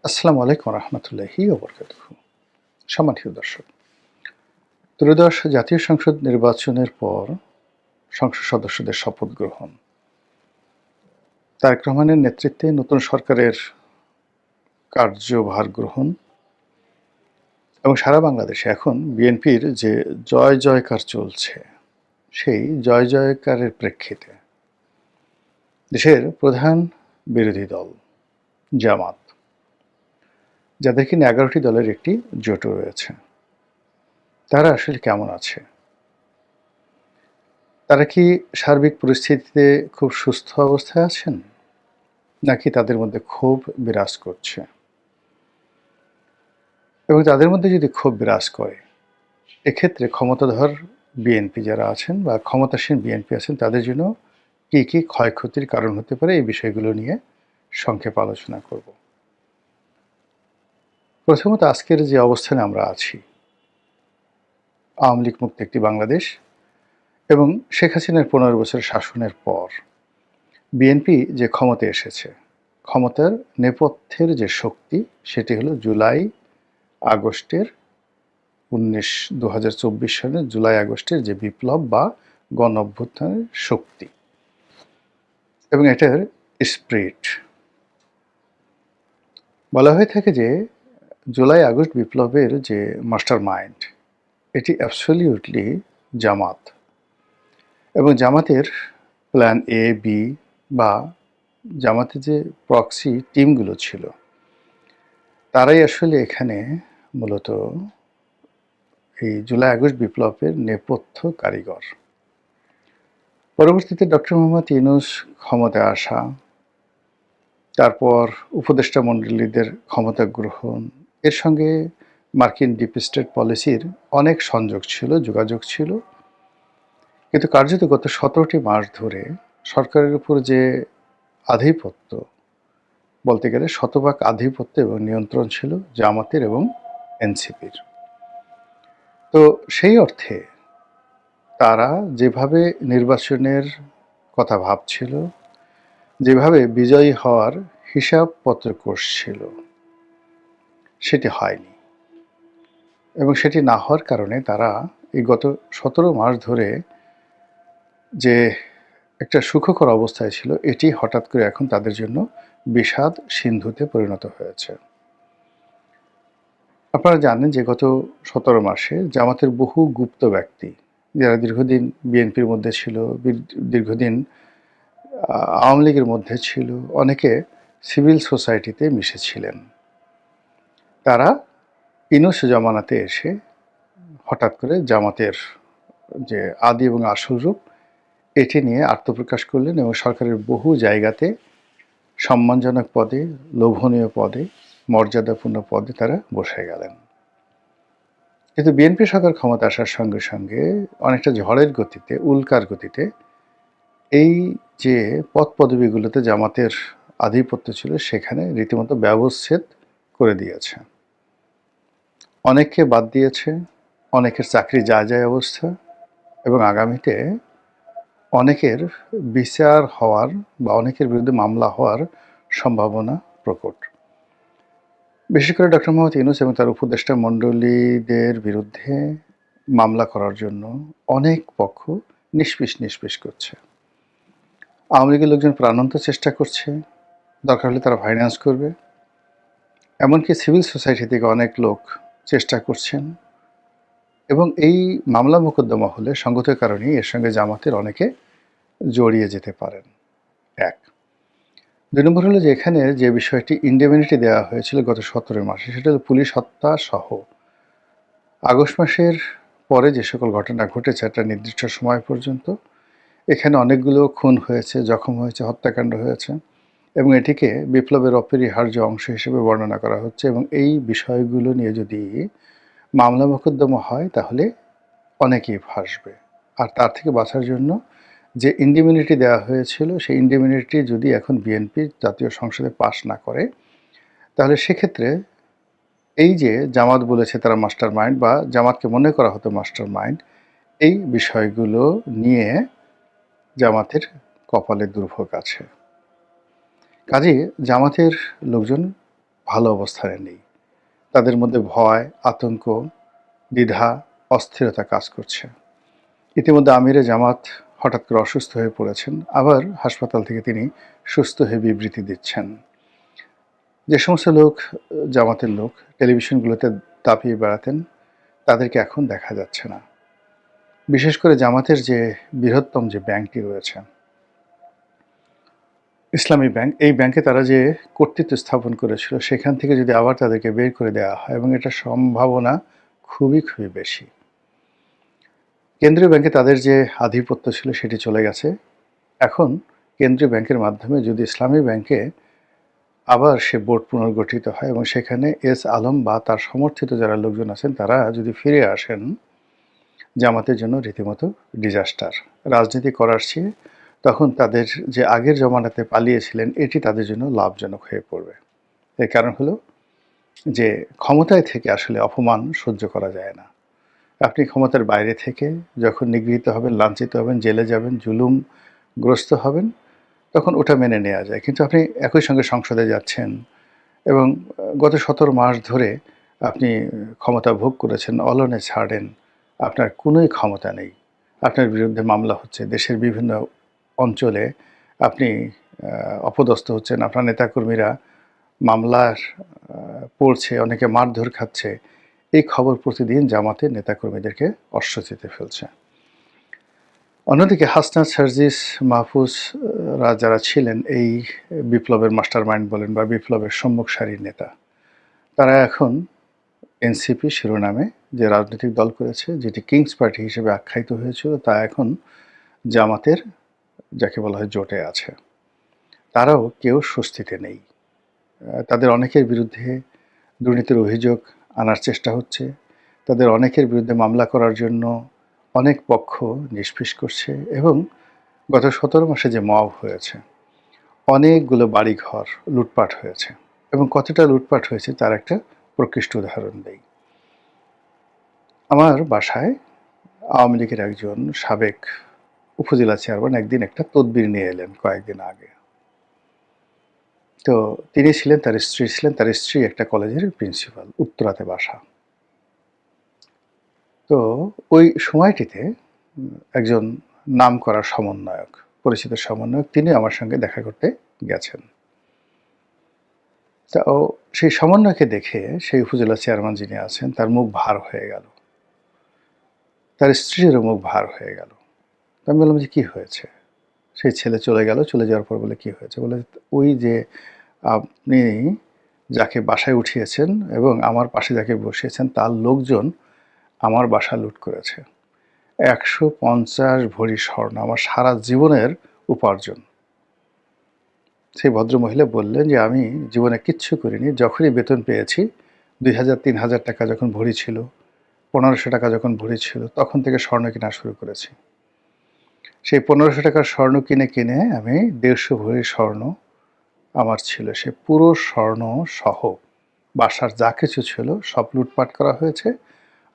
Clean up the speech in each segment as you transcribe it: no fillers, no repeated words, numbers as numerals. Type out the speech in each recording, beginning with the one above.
আসসালামু আলাইকুম রহমতুল্লাহি ওবরকাতুহু। সম্মানিত দর্শক, ত্রয়োদশ জাতীয় সংসদ নির্বাচনের পর সংসদ সদস্যদের শপথ গ্রহণ, তারেক রহমানের নেতৃত্বে নতুন সরকারের কার্যভার গ্রহণ এবং সারা বাংলাদেশে এখন বিএনপির যে জয় জয়কার চলছে, সেই জয় জয়কারের প্রেক্ষিতে দেশের প্রধান বিরোধী দল জামাত, যাদের কিনা 11টি দলের একটি জোট রয়েছে, তারা আসলে কেমন আছে? তারা কি সার্বিক পরিস্থিতিতে খুব সুস্থ অবস্থায় আছেন, নাকি তাদের মধ্যে ক্ষোভ বিরাজ করছে? এবং তাদের মধ্যে যদি ক্ষোভ বিরাজ করে, এক্ষেত্রে ক্ষমতাধর বিএনপি যারা আছেন বা ক্ষমতাসীন বিএনপি আছেন, তাদের জন্য কী কী ক্ষয়ক্ষতির কারণ হতে পারে, এই বিষয়গুলো নিয়ে সংক্ষেপে আলোচনা করব। প্রথমত, আজকের যে অবস্থানে আমরা আছি, আওয়ামী লীগ মুক্ত একটি বাংলাদেশ এবং শেখ হাসিনার 15 বছরের শাসনের পর বিএনপি যে ক্ষমতায় এসেছে, ক্ষমতার নেপথ্যের যে শক্তি, সেটি হলো আগস্টের 2024 সালের জুলাই আগস্টের যে বিপ্লব বা গণ অভ্যুত্থানের শক্তি এবং এটার স্পিরিট। বলা হয়ে থাকে যে জুলাই আগস্ট বিপ্লবের যে মাস্টার মাইন্ড, এটি অ্যাবসলিউটলি জামাত, এবং জামাতের প্ল্যান এ, বি বা জামাতের যে প্রক্সি টিমগুলো ছিল, তারাই আসলে এখানে মূলত এই জুলাই আগস্ট বিপ্লবের নেপথ্য কারিগর। পরবর্তীতে ডক্টর মোহাম্মদ ইউনূস ক্ষমতায় আসা, তারপর উপদেষ্টা মণ্ডলীদের ক্ষমতা গ্রহণ, এর সঙ্গে মার্কিন ডিপ স্টেট পলিসির অনেক সংযোগ ছিল, যোগাযোগ ছিল। কিন্তু কার্যত গত 17টি মাস ধরে সরকারের উপর যে আধিপত্য, বলতে গেলে শতভাগ আধিপত্য এবং নিয়ন্ত্রণ ছিল জামাতের এবং এনসিপির। তো সেই অর্থে তারা যেভাবে নির্বাচনের কথা ভাবছিল, যেভাবে বিজয়ী হওয়ার হিসাবপত্র কষছিল, সেটি হয়নি। এবং সেটি না হওয়ার কারণে তারা এই গত 17 মাস ধরে যে একটা সুখকর অবস্থায় ছিল, এটি হঠাৎ করে এখন তাদের জন্য বিষাদ সিন্ধুতে পরিণত হয়েছে। আপনারা জানেন যে গত 17 মাসে জামাতের বহু গুপ্ত ব্যক্তি, যারা দীর্ঘদিন বিএনপির মধ্যে ছিল, দীর্ঘদিন আওয়ামী লীগের মধ্যে ছিল, অনেকে সিভিল সোসাইটিতে মিশেছিলেন, তারা ইউনূস জমানাতে এসে হঠাৎ করে জামাতের যে আদি এবং আসল রূপ, এটি নিয়ে আত্মপ্রকাশ করলেন এবং সরকারের বহু জায়গাতে সম্মানজনক পদে, লোভনীয় পদে, মর্যাদাপূর্ণ পদে তারা বসে গেলেন। কিন্তু বিএনপি সরকার ক্ষমতা আসার সঙ্গে সঙ্গে অনেকটা ঝড়ের গতিতে, উল্কার গতিতে এই যে পদ পদবিগুলোতে জামাতের আধিপত্য ছিল, সেখানে রীতিমতো ব্যবচ্ছেদ করে দিয়েছে। অনেককে বাদ দিয়েছে, অনেকের চাকরি যায় যায় অবস্থা, এবং আগামীতে অনেকের বিচার হওয়ার বা অনেকের বিরুদ্ধে মামলা হওয়ার সম্ভাবনা প্রকট। বিশেষ করে ডক্টর মোহাম্মদ ইউনূস এবং তার উপদেষ্টা মণ্ডলীদের বিরুদ্ধে মামলা করার জন্য অনেক পক্ষ নিষ্পিস করছে। আওয়ামী লীগের লোকজন প্রাণান্ত চেষ্টা করছে, দরকার হলে তারা ফাইন্যান্স করবে। এমনকি সিভিল সোসাইটি থেকে অনেক লোক চেষ্টা করছেন, এবং এই মামলা মোকদ্দমা হলে সঙ্গত কারণেই এর সঙ্গে জামাতের অনেকে জড়িয়ে যেতে পারেন। 1 2 নম্বর হলো যে এখানে যে বিষয়টি ইন্ডেমনিটি দেওয়া হয়েছিল গত 17 মাসে, সেটা হলো পুলিশ হত্যা সহ আগস্ট মাসের পরে যে সকল ঘটনা ঘটেছে একটা নির্দিষ্ট সময় পর্যন্ত, এখানে অনেকগুলো খুন হয়েছে, জখম হয়েছে, হত্যাকাণ্ড হয়েছে, এবং এটিকে বিপ্লবের অপরিহার্য অংশ হিসেবে বর্ণনা করা হচ্ছে। এবং এই বিষয়গুলো নিয়ে যদি মামলা মোকদ্দমা হয়, তাহলে অনেকেই ফাঁসবে। আর তার থেকে বাঁচার জন্য যে ইন্ডিমিউনিটি দেওয়া হয়েছিল, সেই ইন্ডিমিউনিটি যদি এখন বিএনপি জাতীয় সংসদে পাশ না করে, তাহলে সেক্ষেত্রে এই যে জামাত বলেছে তারা মাস্টার মাইন্ড, বা জামাতকে মনে করা হতো মাস্টার মাইন্ড, এই বিষয়গুলো নিয়ে জামাতের কপালে দুর্ভোগ আছে। কাজে জামাতের লোকজন ভালো অবস্থানে নেই। তাদের মধ্যে ভয়, আতঙ্ক, দ্বিধা, অস্থিরতা কাজ করছে। ইতিমধ্যে আমিরে জামাত হঠাৎ করে অসুস্থ হয়ে পড়েছেন, আবার হাসপাতাল থেকে তিনি সুস্থ হয়ে বিবৃতি দিচ্ছেন। যে সমস্ত লোক জামাতের লোক টেলিভিশনগুলোতে দাপিয়ে বেড়াতেন, তাদেরকে এখন দেখা যাচ্ছে না। বিশেষ করে জামাতের যে বৃহত্তম যে ব্যাংকটি রয়েছে, ইসলামী ব্যাংক, এই ব্যাংকে তারা যে কর্তৃত্ব স্থাপন করেছিল, সেখান থেকে যদি আবার তাদেরকে বের করে দেওয়া হয়, এবং এটা সম্ভাবনা খুবই খুবই বেশি। কেন্দ্রীয় ব্যাংকে তাদের যে আধিপত্য ছিল সেটি চলে গেছে। এখন কেন্দ্রীয় ব্যাংকের মাধ্যমে যদি ইসলামী ব্যাংকে আবার সে বোর্ড পুনর্গঠিত হয় এবং সেখানে এস আলম বা তার সমর্থিত যারা লোকজন আছেন তারা যদি ফিরে আসেন, জামাতের জন্য রীতিমতো ডিজাস্টার। রাজনীতি করার চেয়ে তখন তাদের যে আগের জমানাতে পালিয়েছিলেন, এটি তাদের জন্য লাভজনক হয়ে পড়বে। এর কারণ হলো যে ক্ষমতায় থেকে আসলে অপমান সহ্য করা যায় না। আপনি ক্ষমতার বাইরে থেকে যখন নিগৃহীত হবেন, লাঞ্ছিত হবেন, জেলে যাবেন, জুলুমগ্রস্ত হবেন, তখন ওটা মেনে নেওয়া যায়। কিন্তু আপনি একই সঙ্গে সংসদে যাচ্ছেন এবং গত 17 মাস ধরে আপনি ক্ষমতা ভোগ করেছেন, অলনে ছাড়েন, আপনার কোনোই ক্ষমতা নেই। আপনার বিরুদ্ধে মামলা হচ্ছে, দেশের বিভিন্ন অঞ্চলে আপনি অপদস্থ হচ্ছেন, আপনার নেতাকর্মীরা মামলার পড়ছে, অনেকে মারধর খাচ্ছে। এই খবর প্রতিদিন জামাতের নেতাকর্মীদেরকে অস্বস্তিতে ফেলছে। অন্যদিকে হাসনাত, সার্জিস, মাহফুজরা যারা ছিলেন এই বিপ্লবের মাস্টার মাইন্ড বলেন বা বিপ্লবের সম্মুখ সারির নেতা, তারা এখন এনসিপি শিরোনামে যে রাজনৈতিক দল করেছে, যেটি কিংস পার্টি হিসেবে আখ্যায়িত হয়েছিল, তা এখন জামাতের যাকে বলা হয় জোটে আছে। তারাও কেউ স্বস্তিতে নেই। তাদের অনেকের বিরুদ্ধে দুর্নীতির অভিযোগ আনার চেষ্টা হচ্ছে। তাদের অনেকের বিরুদ্ধে মামলা করার জন্য অনেক পক্ষ নিষ্পিস করছে, এবং গত 17 মাসে যে মব হয়েছে, অনেকগুলো বাড়িঘর লুটপাট হয়েছে, এবং কতটা লুটপাট হয়েছে তার একটা প্রকৃষ্ট উদাহরণ দেই। আমার বাসায় আওয়ামী লীগের একজন সাবেক উপজেলা চেয়ারম্যান একদিন একটা তদবির নিয়ে এলেন কয়েকদিন আগে। তো তিনি ছিলেন, তার স্ত্রী ছিলেন, তার স্ত্রী একটা কলেজের প্রিন্সিপাল, উত্তরাতে বাসা। তো ওই সময়টিতে একজন নামকরা সমন্বয়ক, পরিচিত সমন্বয়ক, তিনি আমার সঙ্গে দেখা করতে গেছেন। তো সেই সমন্বয়কে দেখে সেই উপজেলা চেয়ারম্যান যিনি আছেন, তার মুখ ভার হয়ে গেল, তার স্ত্রীরও মুখ ভার হয়ে গেল। আমি বললাম যে কী হয়েছে? সেই ছেলে চলে গেল। চলে যাওয়ার পর বলে, কী হয়েছে? বলে, ওই যে আপনি যাকে বাসায় উঠিয়েছেন এবং আমার পাশে যাকে বসিয়েছেন, তার লোকজন আমার বাসা লুট করেছে। 150 ভরি স্বর্ণ, আমার সারা জীবনের উপার্জন। সেই ভদ্রমহিলা বললেন যে আমি জীবনে কিচ্ছু করিনি, যখনই বেতন পেয়েছি 2000-3000 টাকা যখন ভরি ছিল, 1500 টাকা যখন ভরি ছিল, তখন থেকে স্বর্ণ কেনা শুরু করেছি। সেই 1500 টাকার স্বর্ণ কিনে কিনে আমি 150 ভরি স্বর্ণ আমার ছিল। সে পুরো স্বর্ণ সহ বাসার যা কিছু ছিল সব লুটপাট করা হয়েছে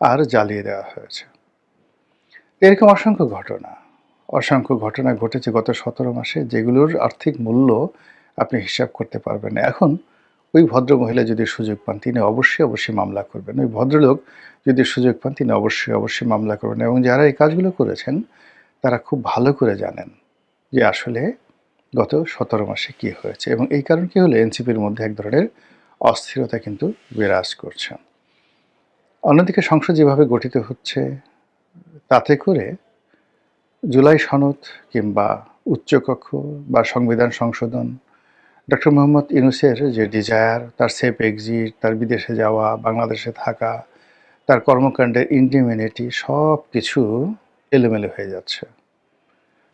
আর জ্বালিয়ে দেওয়া হয়েছে। এরকম অসংখ্য ঘটনা ঘটেছে গত 17 মাসে, যেগুলোর আর্থিক মূল্য আপনি হিসাব করতে পারবেন না। এখন ওই ভদ্রমহিলা যদি সুযোগ পান, তিনি অবশ্যই মামলা করবেন। ওই ভদ্রলোক যদি সুযোগ পান, তিনি অবশ্যই মামলা করবেন, এবং যারা এই কাজগুলো করেছেন তারা খুব ভালো করে জানেন যে আসলে গত 17 মাসে কী হয়েছে, এবং এই কারণ কী হলো, এনসিপির মধ্যে এক ধরনের অস্থিরতা কিন্তু বিরাজ করছে। অন্যদিকে সংসদ যেভাবে গঠিত হচ্ছে, তাতে করে জুলাই সনদ কিংবা উচ্চকক্ষ বা সংবিধান সংশোধন, ডক্টর মোহাম্মদ ইউনূসের যে ডিজায়ার, তার সেফ এক্সিট, তার বিদেশে যাওয়া, বাংলাদেশে থাকা, তার কর্মকাণ্ডের ইন্ডিমিউনিটি, সব কিছু এলোমেলো হয়ে যাচ্ছে।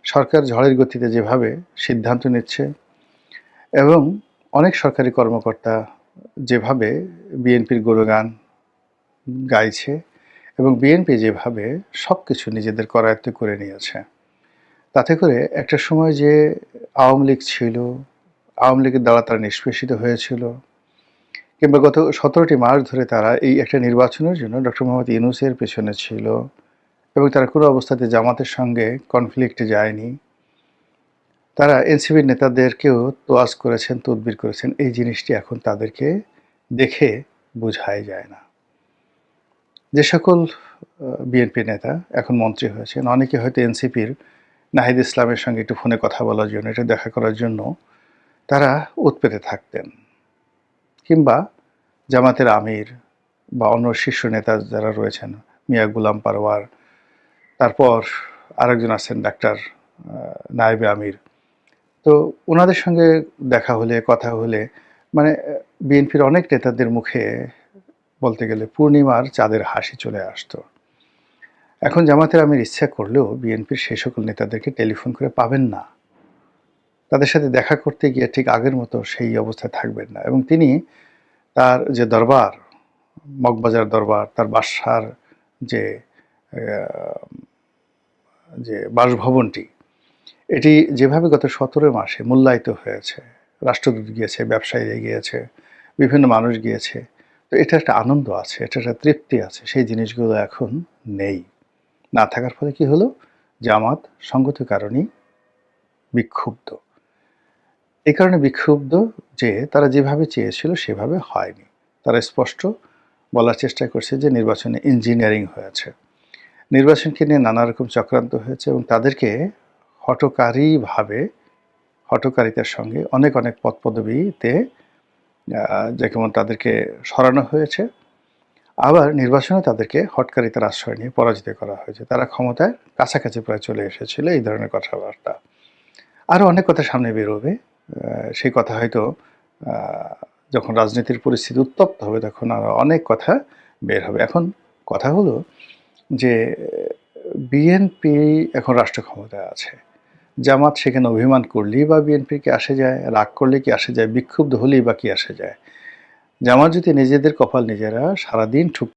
সরকার ঝড়ের গতিতে যেভাবে সিদ্ধান্ত নিচ্ছে, এবং অনেক সরকারি কর্মকর্তা যেভাবে বিএনপির গুণগান গাইছে, এবং বিএনপি যেভাবে সব কিছু নিজেদের করায়ত্ত করে নিয়েছে, তাতে করে একটা সময় যে আওয়ামী লীগ ছিল, আওয়ামী লীগের দ্বারা তারা নিষ্পেষিত হয়েছিল, কিংবা গত 17টি মাস ধরে তারা এই একটা নির্বাচনের জন্য ডক্টর মোহাম্মদ ইউনূসের পেছনে ছিল, এবং তারা কোনো অবস্থাতে জামাতের সঙ্গে কনফ্লিক্টে যায়নি। তারা এনসিপির নেতাদেরকেও তোয়াজ করেছেন, তদবির করেছেন। এই জিনিসটি এখন তাদেরকে দেখে বোঝাই যায় না। যে সকল বিএনপি নেতা এখন মন্ত্রী হয়েছেন, অনেকে হয়তো এনসিপির নাহিদ ইসলামের সঙ্গে একটু ফোনে কথা বলার জন্য, এটা দেখা করার জন্য তারা উৎপেতে থাকতেন। কিংবা জামাতের আমির বা অন্য শীর্ষ নেতা যারা রয়েছেন, মিয়া গোলাম পারওয়ার, তারপর আরেকজন আছেন ডাক্তার নায়েবে আমির। তো ওনাদের সঙ্গে দেখা হলে, কথা হলে মানে বিএনপির অনেক নেতাদের মুখে বলতে গেলে পূর্ণিমার চাঁদের হাসি চলে আসতো। এখন জামাতের আমির ইচ্ছা করলেও বিএনপির সেই সকল নেতাদেরকে টেলিফোন করে পাবেন না। তাদের সাথে দেখা করতে গিয়ে ঠিক আগের মতো সেই অবস্থায় থাকবেন না, এবং তিনি তার যে দরবার, মগবাজার দরবার, তার বাসার যে যে বাসভবনটি, এটি যেভাবে গত 17 মাসে মূল্যায়িত হয়েছে, রাষ্ট্রদূত গিয়েছে, ব্যবসায়ীরা গিয়েছে, বিভিন্ন মানুষ গিয়েছে, তো এটা একটা আনন্দ আছে, এটা একটা তৃপ্তি আছে, সেই জিনিসগুলো এখন নেই। না থাকার ফলে কি হলো? জামাত সঙ্গত কারণেই বিক্ষুব্ধ। এই কারণে বিক্ষুব্ধ যে তারা যেভাবে চেয়েছিল সেভাবে হয়নি। তারা স্পষ্ট বলার চেষ্টা করছে যে নির্বাচনে ইঞ্জিনিয়ারিং হয়েছে, নির্বাচনকে নিয়ে নানা রকম চক্রান্ত হয়েছে, এবং তাদেরকে হঠকারিতার সঙ্গে অনেক পদ পদবিতে যেমন তাদেরকে সরানো হয়েছে, আবার নির্বাচনে তাদেরকে হঠকারিতার আশ্রয় নিয়ে পরাজিত করা হয়েছে। তারা ক্ষমতায় কাছাকাছি প্রায় চলে এসেছিল, এই ধরনের কথাবার্তা। আরও অনেক কথা সামনে বেরোবে, সেই কথা হয়তো যখন রাজনীতির পরিস্থিতি উত্তপ্ত হবে তখন আরও অনেক কথা বের হবে। এখন কথা হলো যে বিএনপি এখন রাষ্ট্র ক্ষমতায় আছে, জামাত সেখানে অভিমান করলেই বা বিএনপির কি আসে যায়, রাগ করলে কি আসে যায়, বিক্ষুব্ধ হলেই বা কি আসে যায়। জামাত যদি নিজেদের কপাল নিজেরা সারাদিন